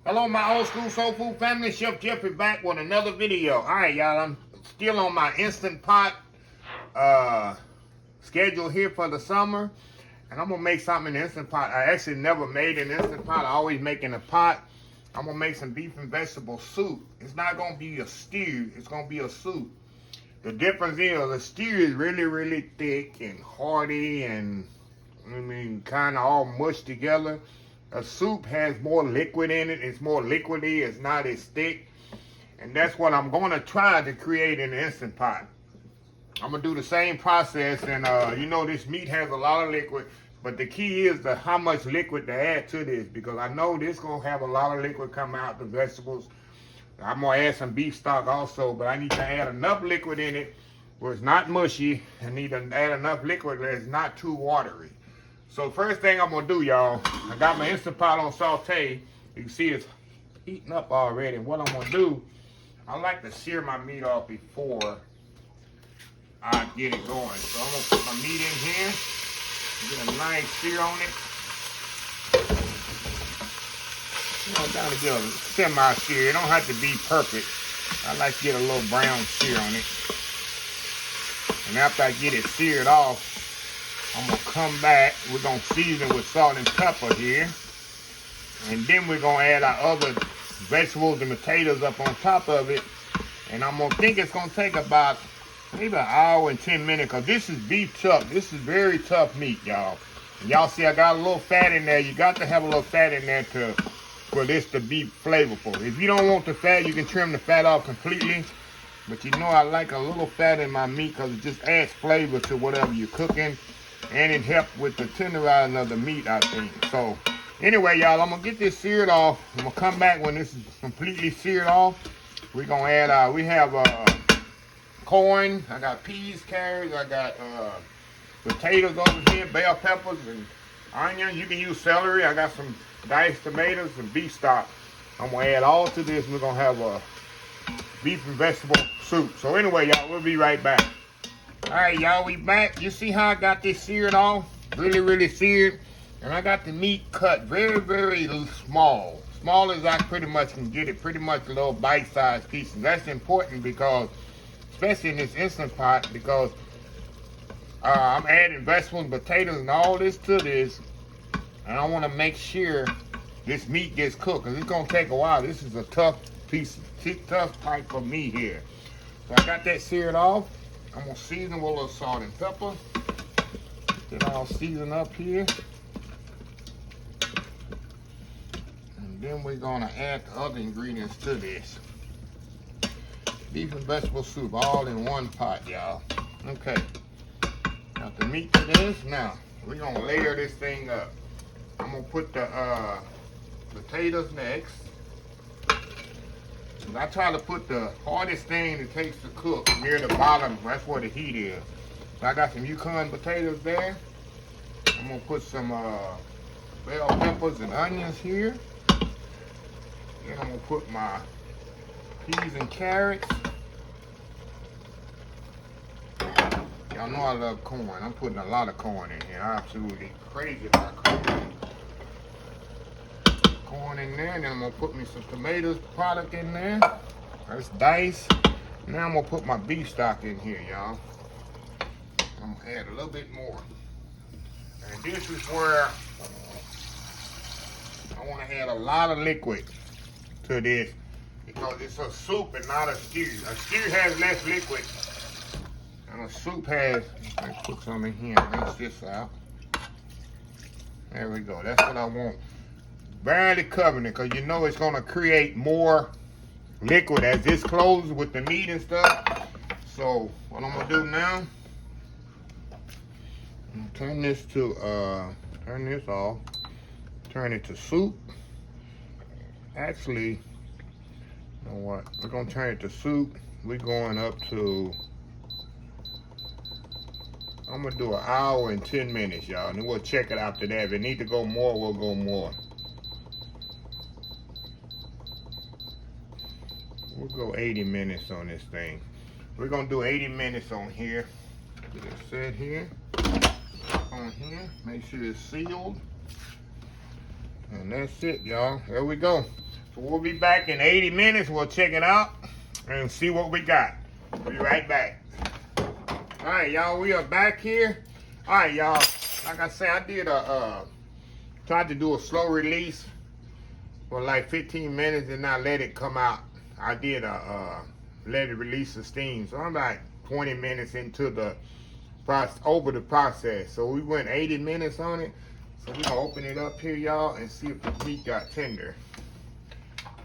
Hello, my old school soul food family. Chef Jeffrey back with another video. All right, y'all. I'm still on my Instant Pot schedule here for the summer. And I'm going to make something in the Instant Pot. I actually never made an Instant Pot. I always make in a pot. I'm going to make some beef and vegetable soup. It's not going to be a stew. It's going to be a soup. The difference is the stew is really, really thick and hearty and, kind of all mushed together. A soup has more liquid in it. It's more liquidy. It's not as thick. And that's what I'm going to try to create in the Instant Pot. I'm going to do the same process. And, this meat has a lot of liquid. But the key is how much liquid to add to this. Because I know this going to have a lot of liquid come out, the vegetables. I'm going to add some beef stock also. But I need to add enough liquid in it where it's not mushy. I need to add enough liquid that it's not too watery. So first thing I'm going to do, y'all, I got my Instant Pot on saute. You can see it's heating up already. What I'm going to do, I like to sear my meat off before I get it going. So I'm going to put my meat in here, get a nice sear on it. Down to get a semi-sear. It don't have to be perfect. I like to get a little brown sear on it. And after I get it seared off, I'm going to come back. We're going to season with salt and pepper here. And then we're going to add our other vegetables and potatoes up on top of it. And I'm going to think it's going to take about maybe an hour and 10 minutes because this is beef chuck. This is very tough meat, y'all. Y'all see I got a little fat in there. You got to have a little fat in there for this to be flavorful. If you don't want the fat, you can trim the fat off completely. But I like a little fat in my meat because it just adds flavor to whatever you're cooking. And it helps with the tenderizing of the meat, I think. So, anyway, y'all, I'm going to get this seared off. I'm going to come back when this is completely seared off. We're going to add, we have corn. I got peas, carrots. I got potatoes over here, bell peppers, and onions. You can use celery. I got some diced tomatoes and beef stock. I'm going to add all to this. We're going to have a beef and vegetable soup. So, anyway, y'all, we'll be right back. All right, y'all, we back. You see how I got this seared off? Really, really seared. And I got the meat cut very, very small. Small as I pretty much can get it. Pretty much little bite-sized pieces. That's important because, especially in this Instant Pot, because I'm adding vegetables and potatoes and all this to this. And I want to make sure this meat gets cooked because it's going to take a while. This is a tough piece, tough type of meat here. So I got that seared off. I'm going to season with a little salt and pepper. Get it all seasoned up here. And then we're going to add the other ingredients to this. Beef and vegetable soup all in one pot, y'all. Okay. Got the meat to this. Now, we're going to layer this thing up. I'm going to put the potatoes next. I try to put the hardest thing it takes to cook near the bottom. That's where the heat is. So I got some Yukon potatoes there. I'm going to put some bell peppers and onions here. Then I'm going to put my peas and carrots. Y'all know I love corn. I'm putting a lot of corn in here. I'm absolutely crazy about corn. Corn in there, and then I'm gonna put me some tomatoes product in there. That's diced. Now I'm gonna put my beef stock in here, y'all. I'm gonna add a little bit more. And this is where I wanna add a lot of liquid to this because it's a soup and not a stew. A stew has less liquid, and a soup has, let's put some in here and rinse this out. There we go, that's what I want. Barely covering it because it's going to create more liquid as this closes with the meat and stuff. So what I'm going to do now, I'm going to turn this off, turn it to soup. Actually, you know what, we're going to turn it to soup. We're going up to, I'm going to do an hour and 10 minutes, y'all. And then we'll check it after that. If it needs to go more, we'll go more. We'll go 80 minutes on this thing. We're gonna do 80 minutes on here. Get it set here. On here. Make sure it's sealed. And that's it, y'all. There we go. So we'll be back in 80 minutes. We'll check it out and see what we got. We'll be right back. All right, y'all, we are back here. All right, y'all, like I said, I did tried to do a slow release for like 15 minutes and not let it come out. I did let it release the steam. So I'm like 20 minutes into the process. So we went 80 minutes on it. So we're gonna open it up here, y'all, and see if the meat got tender.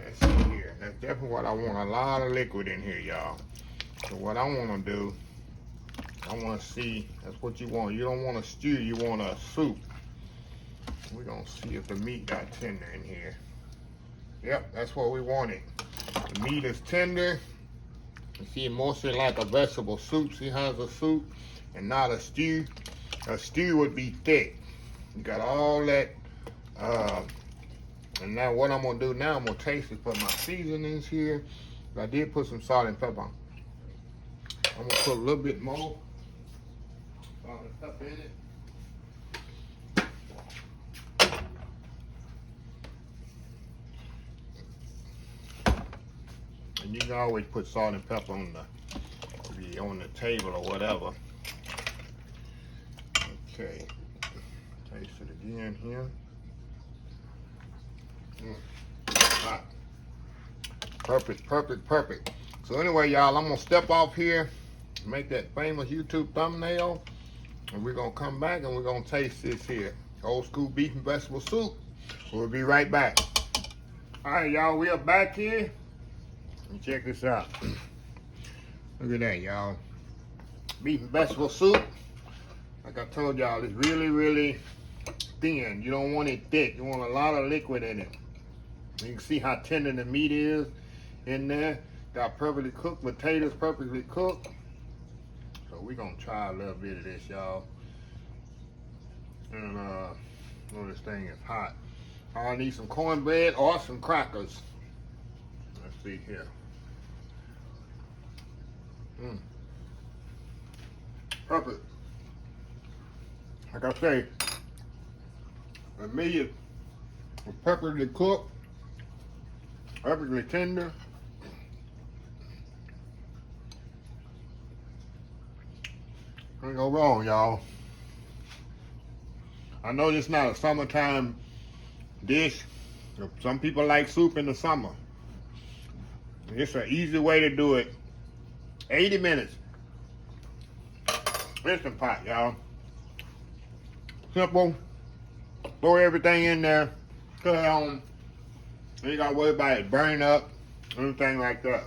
Let's see here. That's definitely what I want. A lot of liquid in here, y'all. So what I wanna do, I wanna see, that's what you want. You don't want a stew, you want a soup. We're gonna see if the meat got tender in here. Yep, that's what we wanted. The meat is tender. You see, mostly like a vegetable soup. See how it's a soup and not a stew. A stew would be thick. You got all that. And now what I'm gonna do now, I'm gonna taste it, put my seasonings here. I did put some salt and pepper on. I'm gonna put a little bit more salt and pepper in it. And you can always put salt and pepper on the table or whatever. Okay, taste it again here. Hot. Perfect, perfect, perfect. So anyway, y'all, I'm gonna step off here, make that famous YouTube thumbnail, and we're gonna come back and we're gonna taste this here old school beef and vegetable soup. We'll be right back. All right, y'all, we are back here. Check this out. Look at that, y'all. Beef and vegetable soup. Like I told y'all, it's really, really thin. You don't want it thick. You want a lot of liquid in it. You can see how tender the meat is in there. Got perfectly cooked potatoes, perfectly cooked. So we're gonna try a little bit of this, y'all. And oh, this thing is hot. I need some cornbread or some crackers. Let's see here. Perfect. Like I say, the meat is perfectly cooked, perfectly tender. Can't go wrong, y'all. I know this is not a summertime dish. Some people like soup in the summer. It's an easy way to do it. 80 minutes. Instant pot, y'all. Simple. Throw everything in there. Cut it on. You ain't gotta worry about it burning up, anything like that.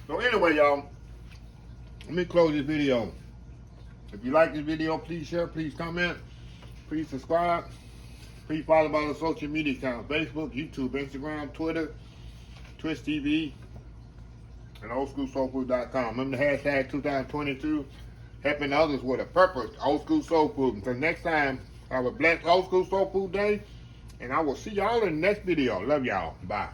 So anyway, y'all, let me close this video. If you like this video, please share, please comment, please subscribe. Please follow my social media accounts: Facebook, YouTube, Instagram, Twitter, Twitch TV, and oldschoolsoulfood.com. Remember the hashtag 2022, helping others with a purpose, old school soul food. Until next time, have a blessed old school soul food day, and I will see y'all in the next video. Love y'all. Bye.